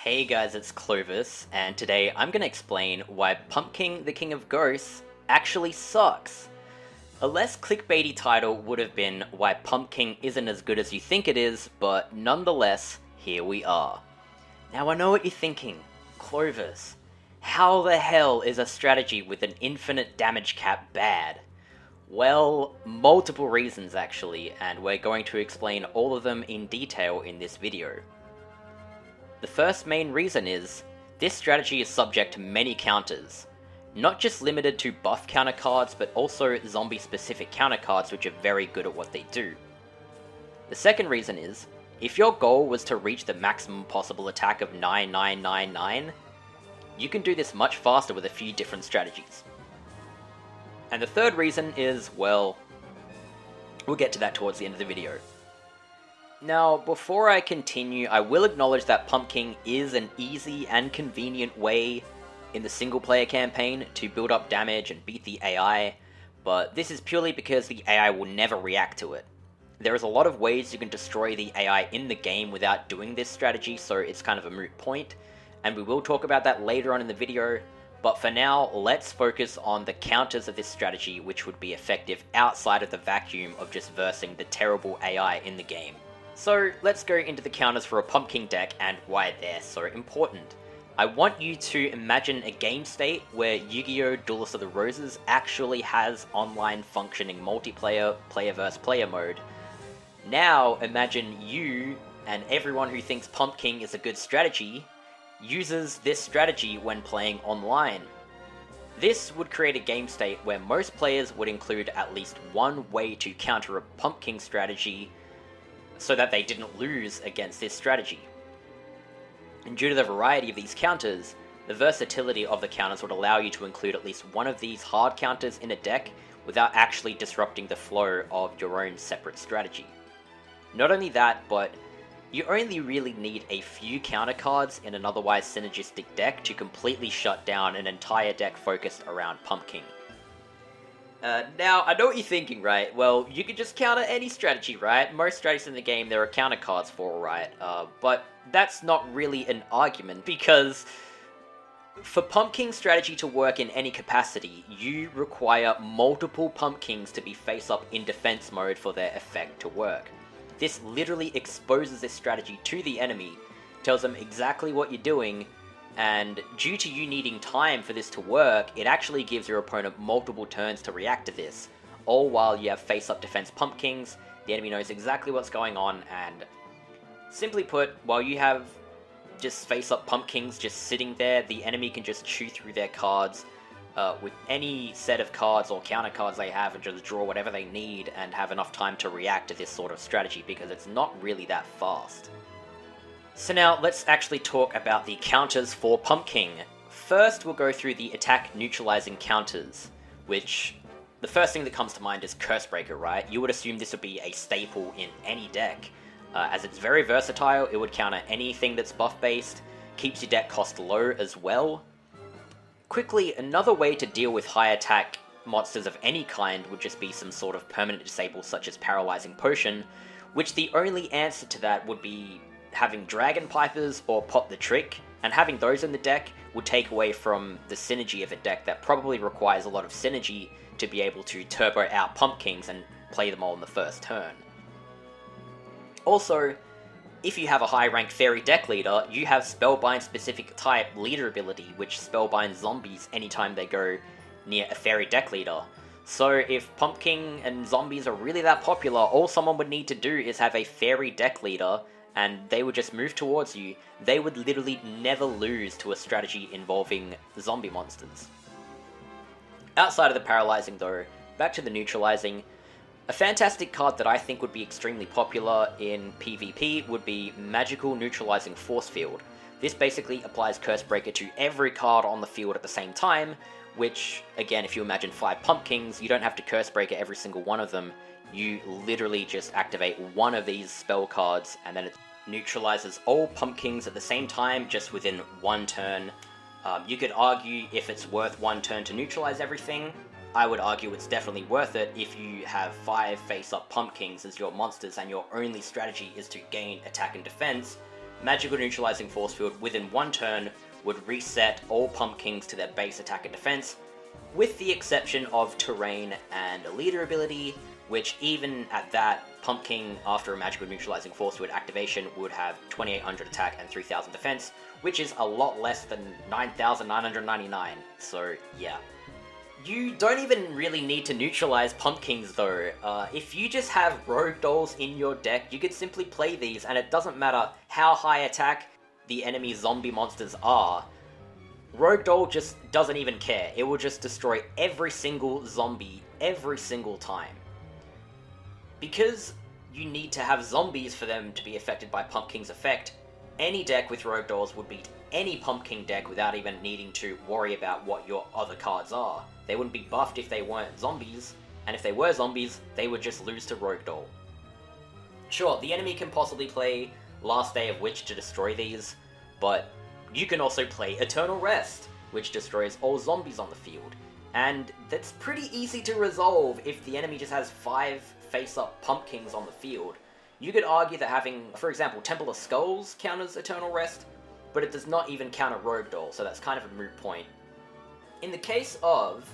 Hey guys, it's Clovis, and today I'm going to explain why Pumpking the King of Ghosts actually sucks. A less clickbaity title would have been why Pumpking isn't as good as you think it is, but nonetheless, here we are. Now I know what you're thinking, Clovis, how the hell is a strategy with an infinite damage cap bad? Well, multiple reasons actually, and we're going to explain all of them in detail in this video. The first main reason is, this strategy is subject to many counters. Not just limited to buff counter cards, but also zombie specific counter cards which are very good at what they do. The second reason is, if your goal was to reach the maximum possible attack of 9999, you can do this much faster with a few different strategies. And the third reason is, well, we'll get to that towards the end of the video. Now, before I continue, I will acknowledge that Pumpking is an easy and convenient way in the single player campaign to build up damage and beat the AI, but this is purely because the AI will never react to it. There is a lot of ways you can destroy the AI in the game without doing this strategy, so it's kind of a moot point, and we will talk about that later on in the video, but for now, let's focus on the counters of this strategy which would be effective outside of the vacuum of just versing the terrible AI in the game. So let's go into the counters for a Pumpkin deck and why they're so important. I want you to imagine a game state where Yu-Gi-Oh! Duelists of the Roses actually has online functioning multiplayer, player versus player mode. Now imagine you and everyone who thinks Pumpkin is a good strategy uses this strategy when playing online. This would create a game state where most players would include at least one way to counter a Pumpkin strategy so that they didn't lose against this strategy. And due to the variety of these counters, the versatility of the counters would allow you to include at least one of these hard counters in a deck without actually disrupting the flow of your own separate strategy. Not only that, but you only really need a few counter cards in an otherwise synergistic deck to completely shut down an entire deck focused around Pumpkin. Now, I know what you're thinking, right? Well, you can just counter any strategy, right? Most strategies in the game there are counter cards for, right? But that's not really an argument, because for Pumpkin strategy to work in any capacity, you require multiple Pumpkins to be face up in defense mode for their effect to work. This literally exposes this strategy to the enemy, tells them exactly what you're doing, and due to you needing time for this to work, it actually gives your opponent multiple turns to react to this, all while you have face-up defense Pumpkins. The enemy knows exactly what's going on, and simply put, while you have just face-up Pumpkins just sitting there, the enemy can just chew through their cards with any set of cards or counter cards they have and just draw whatever they need and have enough time to react to this sort of strategy, because it's not really that fast. So now let's actually talk about the counters for Pumpking. First, we'll go through the attack neutralizing counters, which the first thing that comes to mind is Cursebreaker, right? You would assume this would be a staple in any deck. As it's very versatile, it would counter anything that's buff-based, keeps your deck cost low as well. Quickly, another way to deal with high attack monsters of any kind would just be some sort of permanent disable such as Paralyzing Potion, which the only answer to that would be having Dragon Pipers or Pop the Trick, and having those in the deck would take away from the synergy of a deck that probably requires a lot of synergy to be able to turbo out Pumpkins and play them all in the first turn. Also, if you have a high rank Fairy deck leader, you have Spellbind specific type leader ability, which spellbinds zombies anytime they go near a Fairy deck leader. So if Pumpkin and zombies are really that popular, all someone would need to do is have a Fairy deck leader, and they would just move towards you. They would literally never lose to a strategy involving zombie monsters. Outside of the Paralyzing though, back to the Neutralizing, a fantastic card that I think would be extremely popular in PvP would be Magical Neutralizing Force Field. This basically applies Cursebreaker to every card on the field at the same time, which, again, if you imagine 5 Pumpkins, you don't have to Cursebreaker every single one of them. You literally just activate one of these spell cards, and then it neutralizes all Pumpkins at the same time, just within one turn. You could argue if it's worth one turn to neutralize everything. I would argue it's definitely worth it if you have 5 face-up Pumpkins as your monsters and your only strategy is to gain attack and defense. magical neutralizing force field within one turn would reset all Pumpkins to their base attack and defense, with the exception of terrain and a leader ability, which even at that, Pumpkin after a magical neutralizing force field activation would have 2800 attack and 3000 defense, which is a lot less than 9999, so yeah. You don't even really need to neutralize Pumpkins though. If you just have Rogue Dolls in your deck, you could simply play these and it doesn't matter how high attack the enemy zombie monsters are. Rogue Doll just doesn't even care. It will just destroy every single zombie every single time. Because you need to have zombies for them to be affected by Pumpkin's effect, any deck with Rogue Dolls would beat any Pumpkin deck without even needing to worry about what your other cards are. They wouldn't be buffed if they weren't zombies, and if they were zombies, they would just lose to Rogue Doll. Sure, the enemy can possibly play Last Day of Witch to destroy these, but you can also play Eternal Rest, which destroys all zombies on the field. And that's pretty easy to resolve if the enemy just has 5 face-up Pumpkins on the field. You could argue that having, for example, Temple of Skulls counters Eternal Rest, but it does not even counter Rogue Doll, so that's kind of a moot point. In the case of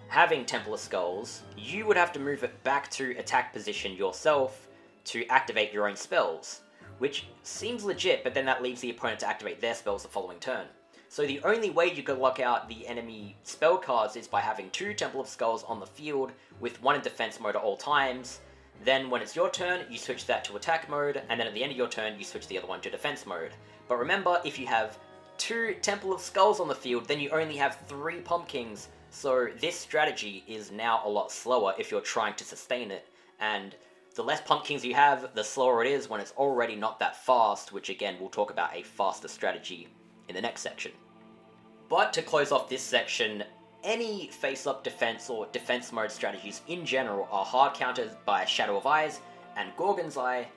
having Temple of Skulls, you would have to move it back to attack position yourself to activate your own spells, which seems legit, but then that leaves the opponent to activate their spells the following turn. So the only way you could lock out the enemy spell cards is by having 2 Temple of Skulls on the field, with 1 in defense mode at all times. Then when it's your turn, you switch that to attack mode, and then at the end of your turn, you switch the other one to defense mode. But remember, if you have 2 Temple of Skulls on the field, then you only have 3 Pumpkins, so this strategy is now a lot slower if you're trying to sustain it, and the less Pumpkins you have, the slower it is when it's already not that fast, which again, we'll talk about a faster strategy in the next section. But to close off this section, any face-up defense or defense mode strategies in general are hard countered by Shadow of Eyes and Gorgon's Eye,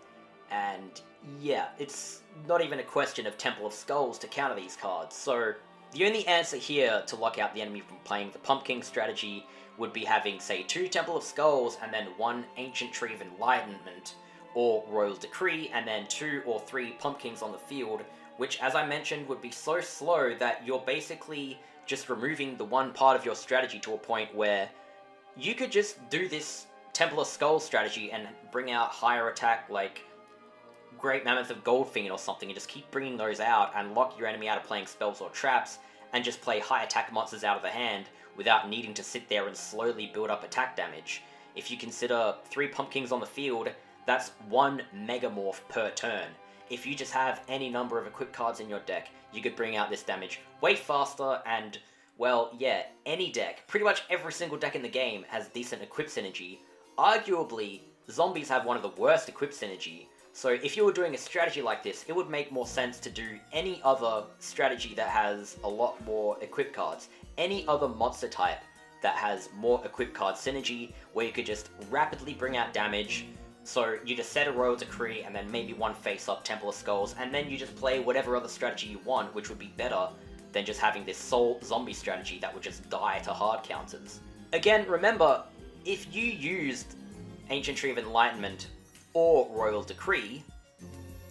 and yeah, it's not even a question of Temple of Skulls to counter these cards, so the only answer here to lock out the enemy from playing the Pumpkin strategy would be having, say, 2 Temple of Skulls and then 1 Ancient Tree of Enlightenment, or Royal Decree, and then 2 or 3 Pumpkins on the field, which, as I mentioned, would be so slow that you're basically just removing the one part of your strategy to a point where you could just do this Temple of Skulls strategy and bring out higher attack, like Great Mammoth of Goldfiend or something, and just keep bringing those out and lock your enemy out of playing spells or traps, and just play high attack monsters out of the hand without needing to sit there and slowly build up attack damage. If you consider 3 Pumpkins on the field, that's 1 Megamorph per turn. If you just have any number of equipped cards in your deck, you could bring out this damage way faster, and, well, yeah, any deck, pretty much every single deck in the game has decent equip synergy. Arguably, zombies have one of the worst equip synergy, so if you were doing a strategy like this, it would make more sense to do any other strategy that has a lot more equipped cards. Any other monster type that has more equipped card synergy, where you could just rapidly bring out damage. So you just set a Royal Decree and then maybe 1 face-up Temple of Skulls, and then you just play whatever other strategy you want, which would be better than just having this sole zombie strategy that would just die to hard counters. Again, remember, if you used Ancient Tree of Enlightenment or Royal Decree,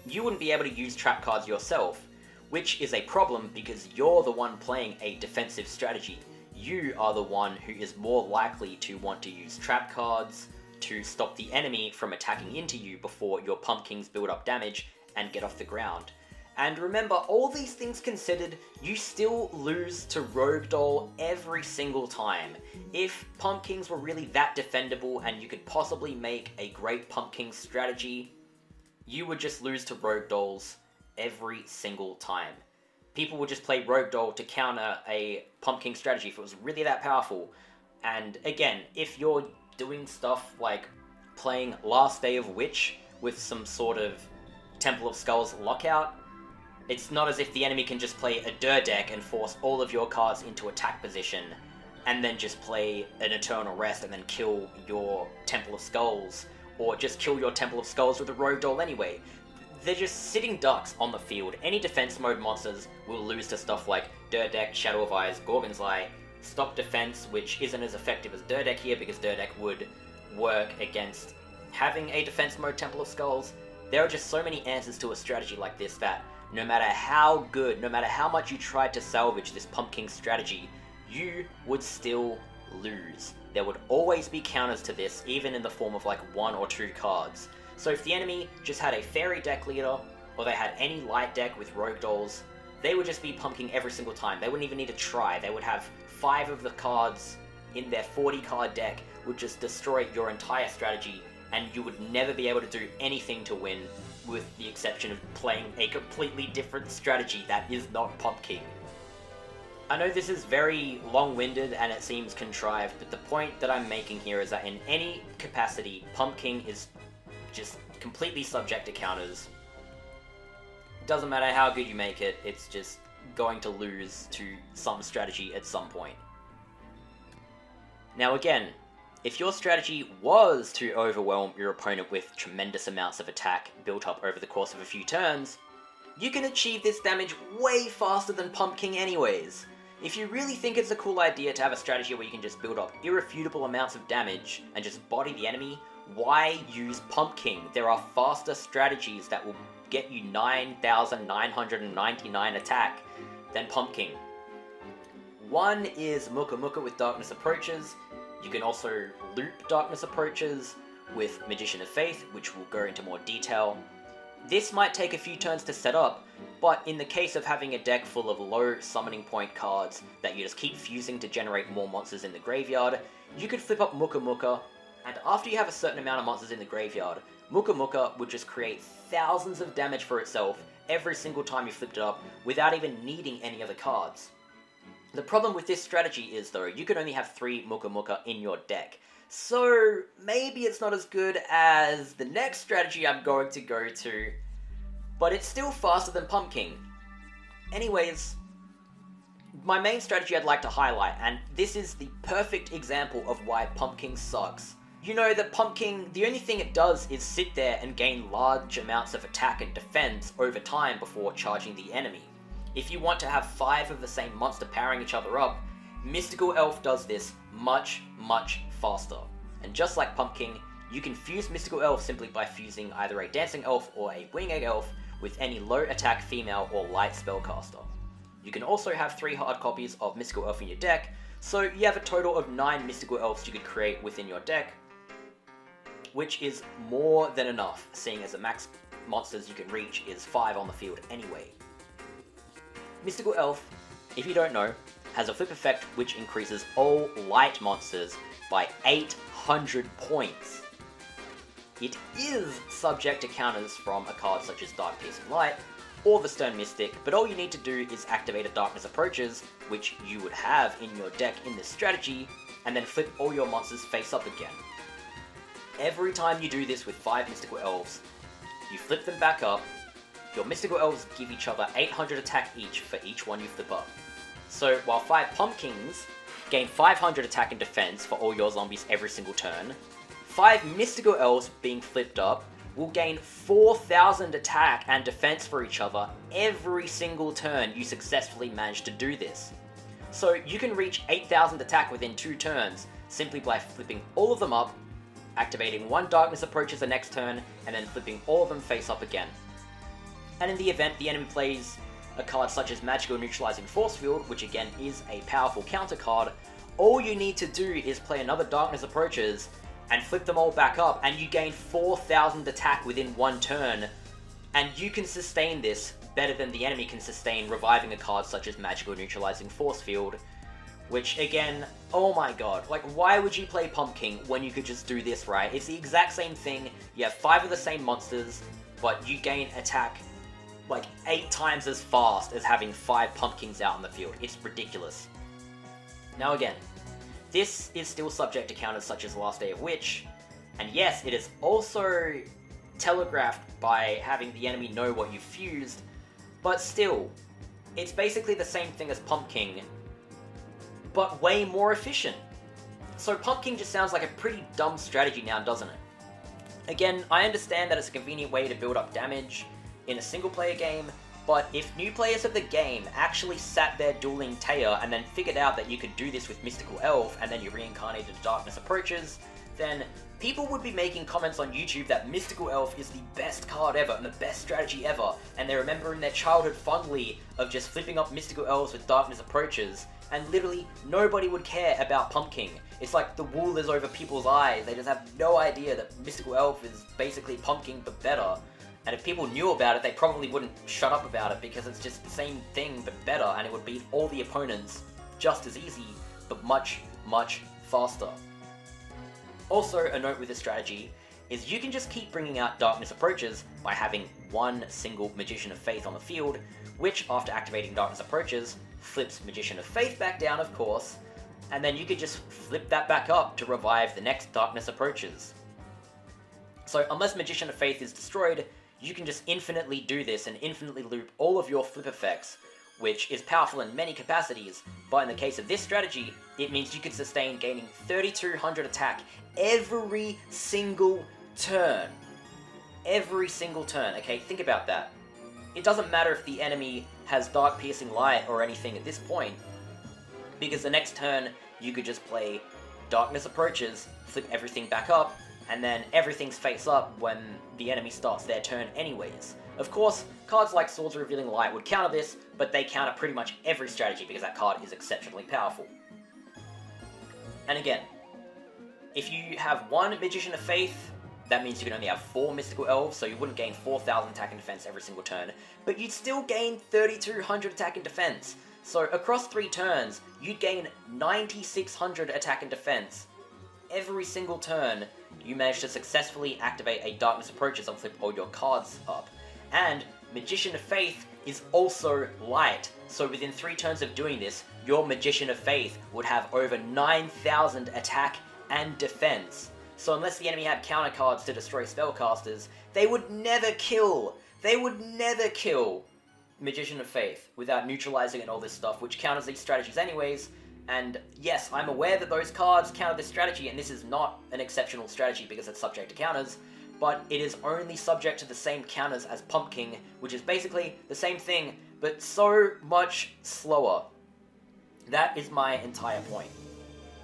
you wouldn't be able to use trap cards yourself, which is a problem because you're the one playing a defensive strategy. You are the one who is more likely to want to use trap cards to stop the enemy from attacking into you before your Pumpkins build up damage and get off the ground. And remember, all these things considered, you still lose to Rogue Doll every single time. If Pumpkins were really that defendable and you could possibly make a great Pumpkin strategy, you would just lose to Rogue Dolls every single time. People would just play Rogue Doll to counter a Pumpkin strategy if it was really that powerful. And again, if you're doing stuff like playing Last Day of Witch with some sort of Temple of Skulls lockout, it's not as if the enemy can just play a Dur deck and force all of your cards into attack position and then just play an Eternal Rest and then kill your Temple of Skulls, or just kill your Temple of Skulls with a Rogue Doll anyway. They're just sitting ducks on the field. Any defense mode monsters will lose to stuff like Dur deck, Shadow of Eyes, Gorgon's Eye, Stop Defense, which isn't as effective as Dur deck here because Dur deck would work against having a defense mode Temple of Skulls. There are just so many answers to a strategy like this that no matter how good, no matter how much you tried to salvage this Pumpking strategy, you would still lose. There would always be counters to this, even in the form of like 1 or 2 cards. So if the enemy just had a fairy deck leader, or they had any light deck with rogue dolls, they would just be pumpking every single time. They wouldn't even need to try. They would have 5 of the cards in their 40 card deck, would just destroy your entire strategy, and you would never be able to do anything to win, with the exception of playing a completely different strategy that is not Pumpking. I know this is very long-winded and it seems contrived, but the point that I'm making here is that in any capacity, Pumpking is just completely subject to counters. Doesn't matter how good you make it, it's just going to lose to some strategy at some point. Now again, if your strategy was to overwhelm your opponent with tremendous amounts of attack built up over the course of a few turns, you can achieve this damage way faster than Pumpking anyways. If you really think it's a cool idea to have a strategy where you can just build up irrefutable amounts of damage and just body the enemy, why use Pumpking? There are faster strategies that will get you 9,999 attack than Pumpking. One is Muka Muka with Darkness Approaches. You can also loop Darkness Approaches with Magician of Faith, which we'll go into more detail. This might take a few turns to set up, but in the case of having a deck full of low summoning point cards that you just keep fusing to generate more monsters in the graveyard, you could flip up Muka Muka, and after you have a certain amount of monsters in the graveyard, Muka Muka would just create thousands of damage for itself every single time you flipped it up without even needing any other cards. The problem with this strategy is, though, you can only have 3 Muka Muka in your deck. So maybe it's not as good as the next strategy I'm going to go to, but it's still faster than Pumpking. Anyways, my main strategy I'd like to highlight, and this is the perfect example of why Pumpking sucks. You know that Pumpking, the only thing it does is sit there and gain large amounts of attack and defense over time before charging the enemy. If you want to have 5 of the same monster powering each other up, Mystical Elf does this much, much faster. And just like Pumpking, you can fuse Mystical Elf simply by fusing either a Dancing Elf or a Wing Egg Elf with any low attack female or light spellcaster. You can also have 3 hard copies of Mystical Elf in your deck, so you have a total of 9 Mystical Elves you could create within your deck, which is more than enough, seeing as the max monsters you can reach is 5 on the field anyway. Mystical Elf, if you don't know, has a flip effect which increases all light monsters by 800 points. It is subject to counters from a card such as Dark Piercing Light or the Stone Mystic, but all you need to do is activate a Darkness Approaches, which you would have in your deck in this strategy, and then flip all your monsters face up again. Every time you do this with 5 Mystical Elves, you flip them back up, your Mystical Elves give each other 800 attack each for each one you flip up. So while 5 Pumpkins gain 500 attack and defense for all your zombies every single turn, 5 Mystical Elves being flipped up will gain 4,000 attack and defense for each other every single turn you successfully manage to do this. So you can reach 8,000 attack within 2 turns simply by flipping all of them up, activating 1 Darkness Approaches the next turn, and then flipping all of them face up again. And in the event the enemy plays a card such as Magical Neutralizing Force Field, which again is a powerful counter card, all you need to do is play another Darkness Approaches and flip them all back up, and you gain 4,000 attack within 1 turn, and you can sustain this better than the enemy can sustain reviving a card such as Magical Neutralizing Force Field, which again, oh my god, like why would you play Pumpking when you could just do this, right? It's the exact same thing, you have 5 of the same monsters, but you gain attack like 8 times as fast as having 5 Pumpkins out on the field. It's ridiculous. Now again, this is still subject to counters such as Last Day of Witch, and yes, it is also telegraphed by having the enemy know what you've fused, but still, it's basically the same thing as Pumpking, but way more efficient. So Pumpking just sounds like a pretty dumb strategy now, doesn't it? Again, I understand that it's a convenient way to build up damage in a single player game, but if new players of the game actually sat there dueling Taya and then figured out that you could do this with Mystical Elf and then you reincarnated Darkness Approaches, then people would be making comments on YouTube that Mystical Elf is the best card ever and the best strategy ever, and they're remembering their childhood fondly of just flipping up Mystical Elves with Darkness Approaches, and literally nobody would care about Pumpking. It's like the wool is over people's eyes. They just have no idea that Mystical Elf is basically Pumpking but better. And if people knew about it, they probably wouldn't shut up about it, because it's just the same thing but better, and it would beat all the opponents just as easy, but much, much faster. Also, a note with this strategy is you can just keep bringing out Darkness Approaches by having one single Magician of Faith on the field, which, after activating Darkness Approaches, flips Magician of Faith back down, of course, and then you could just flip that back up to revive the next Darkness Approaches. So unless Magician of Faith is destroyed, you can just infinitely do this and infinitely loop all of your flip effects, which is powerful in many capacities, but in the case of this strategy, it means you could sustain gaining 3200 attack every single turn. Every single turn, okay? Think about that. It doesn't matter if the enemy has Dark Piercing Light or anything at this point, because the next turn you could just play Darkness Approaches, flip everything back up, and then everything's face up when the enemy starts their turn anyways. Of course, cards like Swords Revealing Light would counter this, but they counter pretty much every strategy because that card is exceptionally powerful. And again, if you have one Magician of Faith, that means you can only have 4 Mystical Elves, so you wouldn't gain 4000 attack and defense every single turn, but you'd still gain 3200 attack and defense. So across 3 turns, you'd gain 9600 attack and defense. Every single turn, you manage to successfully activate a Darkness Approaches and flip all your cards up. And Magician of Faith is also light, so within 3 turns of doing this, your Magician of Faith would have over 9000 attack and defense. So unless the enemy had counter cards to destroy spellcasters, they would never kill Magician of Faith without neutralizing and all this stuff, which counters these strategies anyways. And yes, I'm aware that those cards counter this strategy, and this is not an exceptional strategy because it's subject to counters, but it is only subject to the same counters as Pumpking, which is basically the same thing, but so much slower. That is my entire point.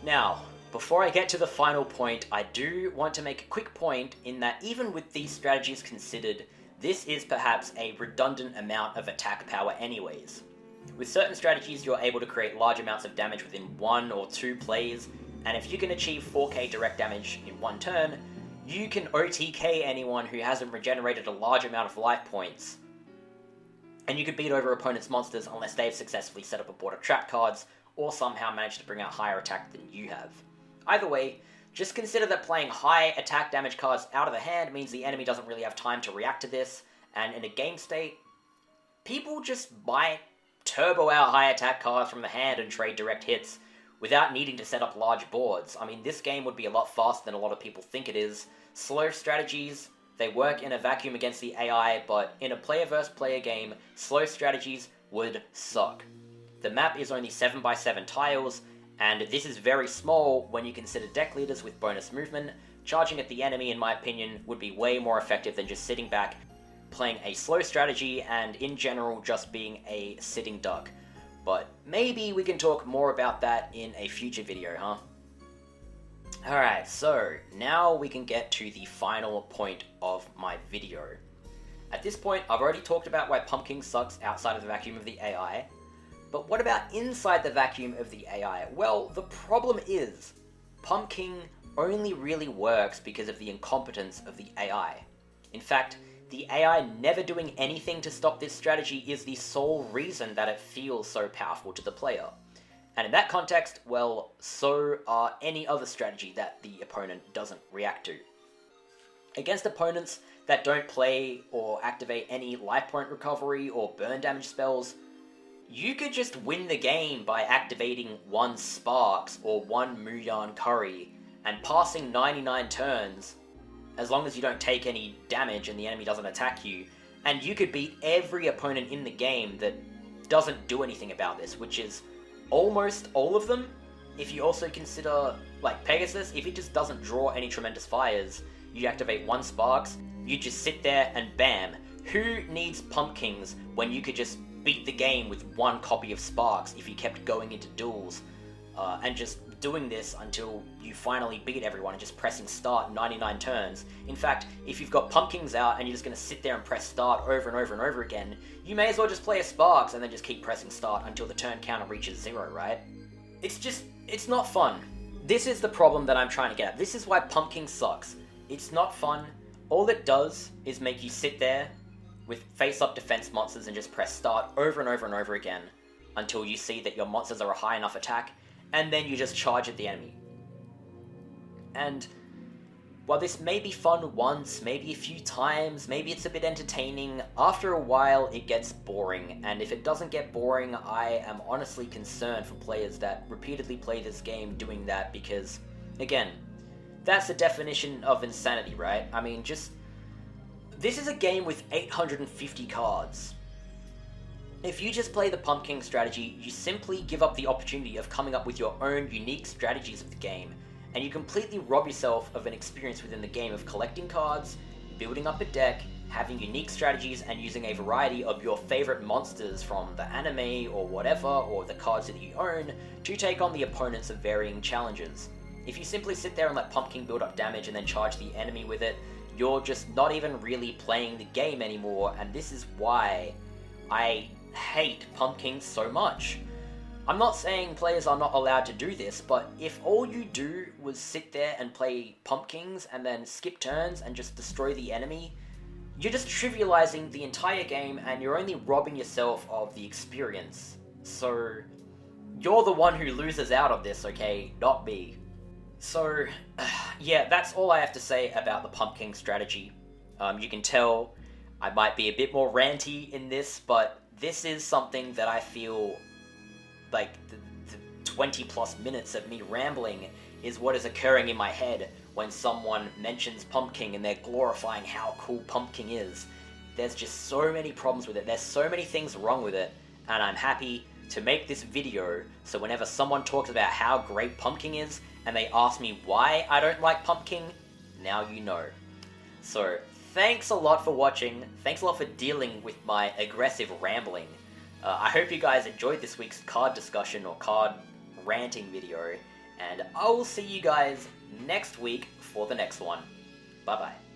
Now, before I get to the final point, I do want to make a quick point in that even with these strategies considered, this is perhaps a redundant amount of attack power anyways. With certain strategies, you're able to create large amounts of damage within 1 or 2 plays, and if you can achieve 4k direct damage in 1 turn, you can OTK anyone who hasn't regenerated a large amount of life points. And you could beat over opponents' monsters unless they've successfully set up a board of trap cards, or somehow managed to bring out higher attack than you have. Either way, just consider that playing high attack damage cards out of the hand means the enemy doesn't really have time to react to this, and in a game state, people just might turbo out high attack cards from the hand and trade direct hits without needing to set up large boards. I mean, this game would be a lot faster than a lot of people think it is. Slow strategies, they work in a vacuum against the AI, but in a player versus player game, slow strategies would suck. The map is only 7x7 tiles, and this is very small when you consider deck leaders with bonus movement. Charging at the enemy, in my opinion, would be way more effective than just sitting back, playing a slow strategy, and in general just being a sitting duck. But maybe we can talk more about that in a future video, huh? Alright, so now we can get to the final point of my video. At this point, I've already talked about why Pumpking sucks outside of the vacuum of the AI, but what about inside the vacuum of the AI? Well, the problem is, Pumpking only really works because of the incompetence of the AI. In fact, the AI never doing anything to stop this strategy is the sole reason that it feels so powerful to the player. And in that context, well, so are any other strategy that the opponent doesn't react to. Against opponents that don't play or activate any life point recovery or burn damage spells, you could just win the game by activating 1 Sparks or 1 Muyarn Curry and passing 99 turns, as long as you don't take any damage and the enemy doesn't attack you, and you could beat every opponent in the game that doesn't do anything about this, which is almost all of them. If you also consider, like Pegasus, if it just doesn't draw any tremendous fires, you activate 1 Sparks, you just sit there and bam. Who needs Pumpkins when you could just beat the game with 1 copy of Sparks if you kept going into duels and just doing this until you finally beat everyone and just pressing start 99 turns. In fact, if you've got Pumpkins out and you're just going to sit there and press start over and over and over again, you may as well just play a Sparks and then just keep pressing start until the turn counter reaches 0, right? It's not fun. This is the problem that I'm trying to get at. This is why Pumpkin sucks. It's not fun. All it does is make you sit there with face-up defense monsters and just press start over and over and over again until you see that your monsters are a high enough attack, and then you just charge at the enemy. And while this may be fun once, maybe a few times, maybe it's a bit entertaining, after a while it gets boring, and if it doesn't get boring, I am honestly concerned for players that repeatedly play this game doing that, because, again, that's the definition of insanity, right? I mean, this is a game with 850 cards. If you just play the Pumpkin strategy, you simply give up the opportunity of coming up with your own unique strategies of the game, and you completely rob yourself of an experience within the game of collecting cards, building up a deck, having unique strategies, and using a variety of your favorite monsters from the anime or whatever, or the cards that you own, to take on the opponents of varying challenges. If you simply sit there and let Pumpkin build up damage and then charge the enemy with it, you're just not even really playing the game anymore, and this is why I hate Pumpkin so much. I'm not saying players are not allowed to do this, but if all you do was sit there and play Pumpkins and then skip turns and just destroy the enemy, you're just trivializing the entire game and you're only robbing yourself of the experience. So, you're the one who loses out on this, okay? Not me. So, yeah, that's all I have to say about the Pumpkin strategy. You can tell I might be a bit more ranty in this, but this is something that I feel like the 20 plus minutes of me rambling is what is occurring in my head when someone mentions Pumpkin and they're glorifying how cool Pumpkin is. There's just so many problems with it, there's so many things wrong with it, and I'm happy to make this video so whenever someone talks about how great Pumpkin is and they ask me why I don't like Pumpkin, now you know. So, thanks a lot for watching, thanks a lot for dealing with my aggressive rambling. I hope you guys enjoyed this week's card discussion or card ranting video, and I will see you guys next week for the next one. Bye bye.